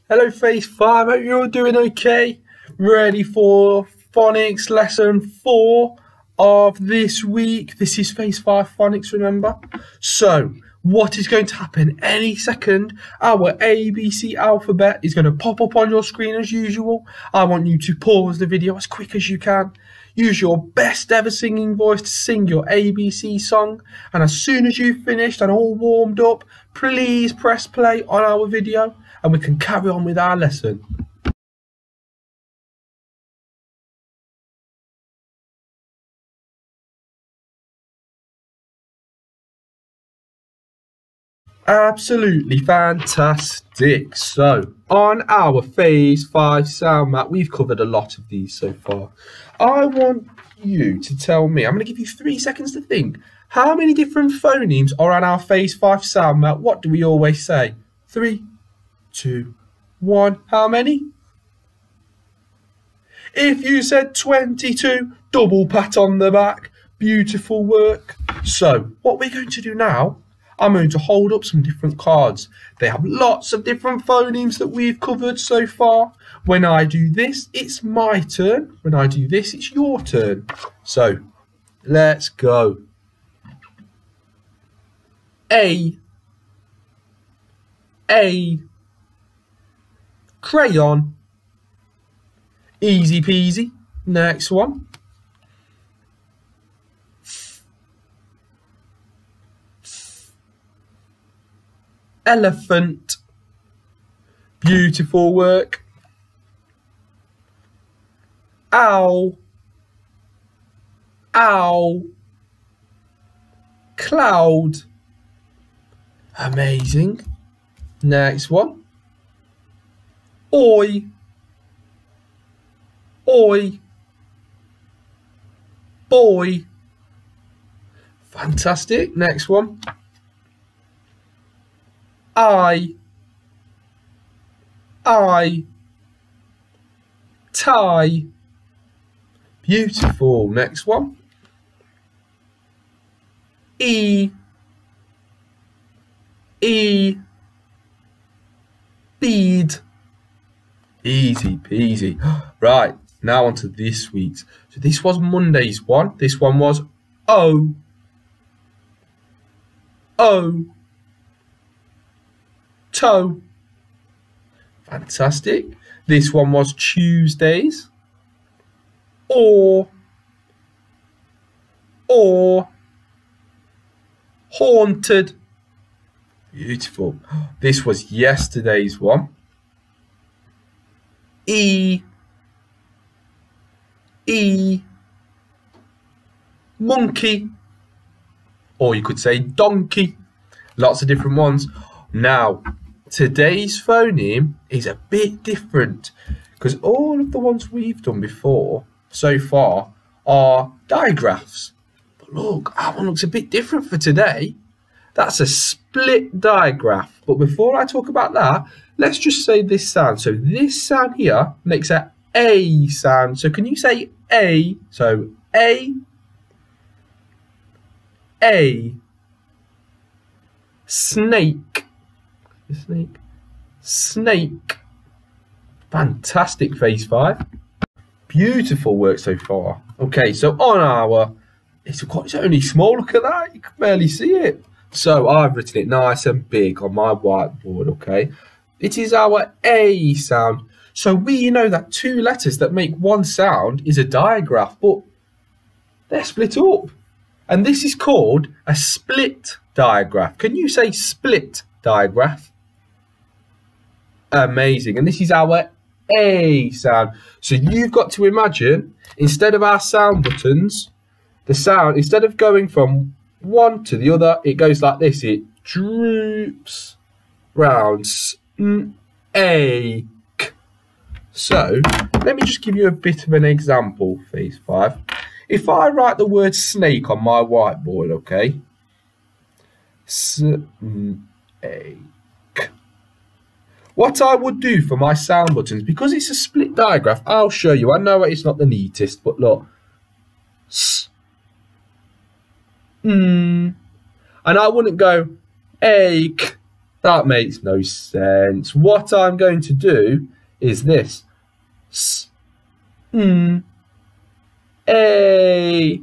Hello Phase 5, hope you're all doing okay. Ready for Phonics lesson 4 of this week. This is Phase 5 Phonics, remember? So, what is going to happen any second? Our ABC alphabet is going to pop up on your screen as usual. I want you to pause the video as quick as you can. Use your best ever singing voice to sing your ABC song. And as soon as you've finished and all warmed up, please press play on our video and we can carry on with our lesson. Absolutely fantastic. So, on our Phase 5 sound map, we've covered a lot of these so far. I want you to tell me, I'm going to give you 3 seconds to think. How many different phonemes are on our Phase 5 sound map? What do we always say? 3, 2, 1. How many? If you said 22, double pat on the back. Beautiful work. So, what we're going to do now, I'm going to hold up some different cards. They have lots of different phonemes that we've covered so far. When I do this, it's my turn. When I do this, it's your turn. So, let's go. A, crayon. Easy peasy. Next one. Elephant. Beautiful work. Owl. Cloud. Amazing. Next one. Oi. Boy. Fantastic. Next one. I. Tie. Beautiful. Next one. E. Bead. Easy peasy. Right, now on to this week's. So this was Monday's one. This one was O. Toe. Fantastic. This one was Tuesdays. Or. Haunted. Beautiful. This was yesterday's one. E. Monkey. Or you could say donkey. Lots of different ones. Now, today's phoneme is a bit different because all of the ones we've done before so far are digraphs. But look, our one looks a bit different for today. That's a split digraph. But before I talk about that, let's just say this sound. So this sound here makes a sound. So can you say A? So A. Snake. Snake. Fantastic, Phase 5. Beautiful work so far. Okay, so on our, it's only small. Look at that. You can barely see it. So I've written it nice and big on my whiteboard, okay? It is our A sound. So we know that 2 letters that make one sound is a digraph, but they're split up. And this is called a split digraph. Can you say split digraph? Amazing. And this is our A sound. So you've got to imagine, instead of our sound buttons, the sound, instead of going from one to the other, it goes like this. It droops round. A. So let me just give you a bit of an example, Phase 5. If I write the word snake on my whiteboard, okay? Snake. What I would do for my sound buttons, because it's a split digraph, I'll show you. I know it's not the neatest, but look. And I wouldn't go ache That makes no sense. What I'm going to do is this. S, n, a,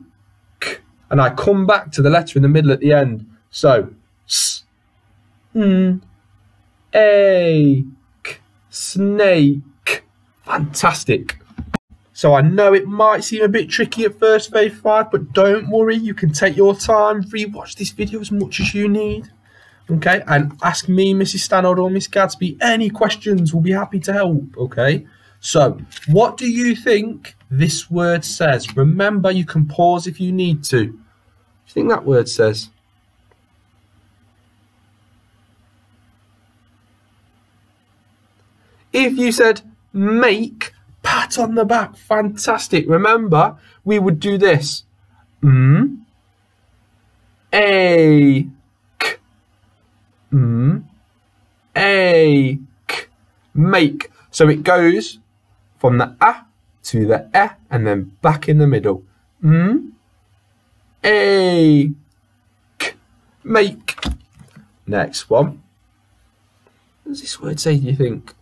k. And I come back to the letter in the middle at the end. So, s, n, a, k, snake. Fantastic. So I know it might seem a bit tricky at first, Phase 5, but don't worry, you can take your time, rewatch this video as much as you need, okay? And ask me, Mrs. Stannard or Miss Gadsby, any questions, we'll be happy to help, okay? So, what do you think this word says? Remember, you can pause if you need to. What do you think that word says? If you said make, pat on the back, fantastic. Remember, we would do this. A, k, a, k, make. So it goes from the a to the e and then back in the middle. A, k, make. Next one. What does this word say, do you think?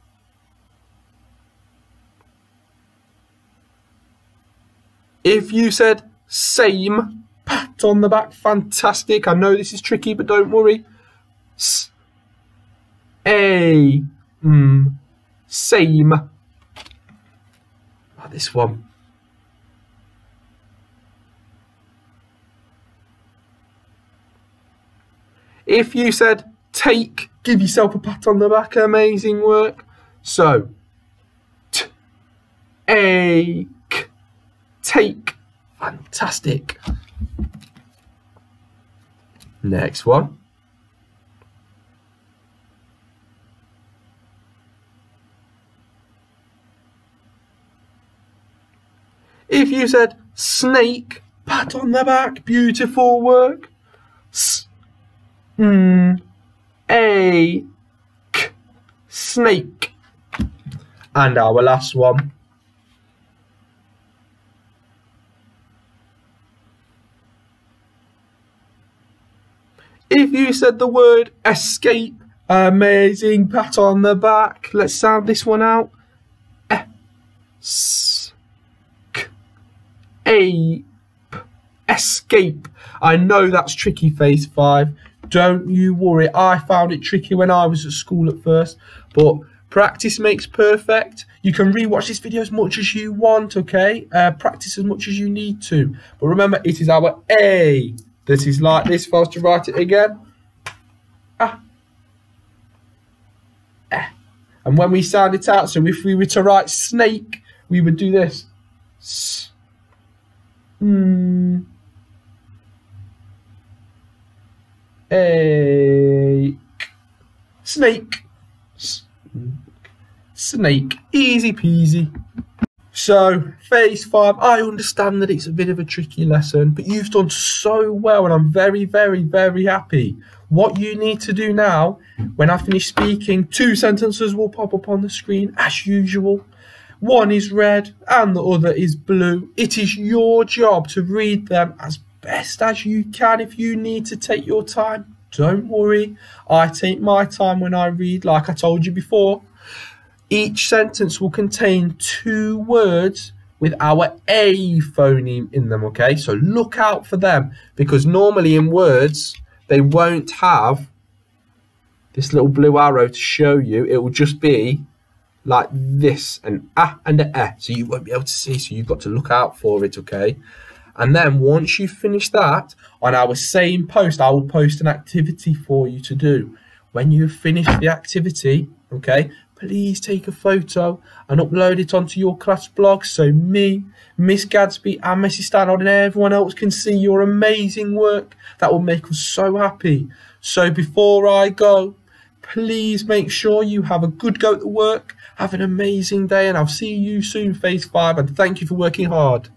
If you said same, pat on the back, fantastic. I know this is tricky, but don't worry. S, a, same. Like this one. If you said take, give yourself a pat on the back, amazing work. So, t, a, k, take, fantastic. Next one. If you said snake, pat on the back, beautiful work. S, a, k, snake. And our last one. If you said the word escape, amazing, pat on the back. Let's sound this one out. Escape. I know that's tricky, Phase 5. Don't you worry. I found it tricky when I was at school at first, but practice makes perfect. You can rewatch this video as much as you want, okay? Practice as much as you need to. But remember, it is our A. This is like this. If I was to write it again. And when we sound it out, so if we were to write snake, we would do this. A snake. Snake. Easy peasy. So, Phase 5, I understand that it's a bit of a tricky lesson, but you've done so well and I'm very, very, very happy. What you need to do now, when I finish speaking, 2 sentences will pop up on the screen as usual. One is red and the other is blue. It is your job to read them as best as you can. If you need to take your time, don't worry. I take my time when I read, like I told you before. Each sentence will contain 2 words with our A phoneme in them, okay? So look out for them, because normally in words, they won't have this little blue arrow to show you. It will just be like this, an A and an E. So you won't be able to see, so you've got to look out for it, okay? And then once you finish that, on our same post, I will post an activity for you to do. When you've finished the activity, okay, please take a photo and upload it onto your class blog so me, Miss Gadsby and Mrs. Stannard and everyone else can see your amazing work. That will make us so happy. So before I go, please make sure you have a good go at the work. Have an amazing day and I'll see you soon, Phase 5, and thank you for working hard.